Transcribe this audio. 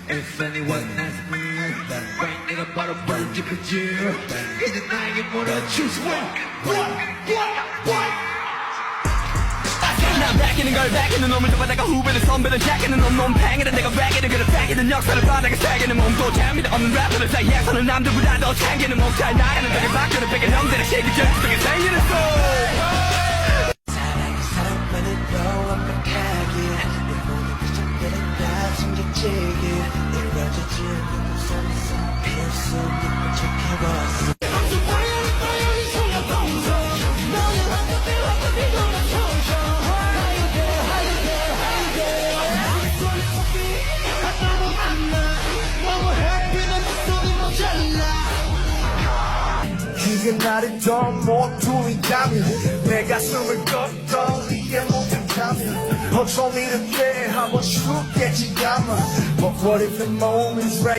If anyone asks me, right 내가 바로 먼저 그지 이제 나에게 뭐라 choose what? 난 back이는 걸 back이는 놈을 잡아다가 후배들 선배들 jack이는 놈 팽이는 내가 back이는 그래 back이는 역사를 바닥에 새기는 몸도 재미도 없는 래퍼들 사이에서는 남들보다 더 챙기는 몸 잘 나가는 벽에 바뀌는 벽에 형들의 시기 전투벽에 생기는 소리 사랑만은 너 완벽하게 내 모든 표정들은 다 숨겨지게 이루어지지 않는 손에서 피할 수 있는 척해봤어 이게 나를 더 모두이다면 내 가슴을 꺾어 이해 못한다면 어쩜 이렇게 한번 죽겠지 아마 But what if the moment's right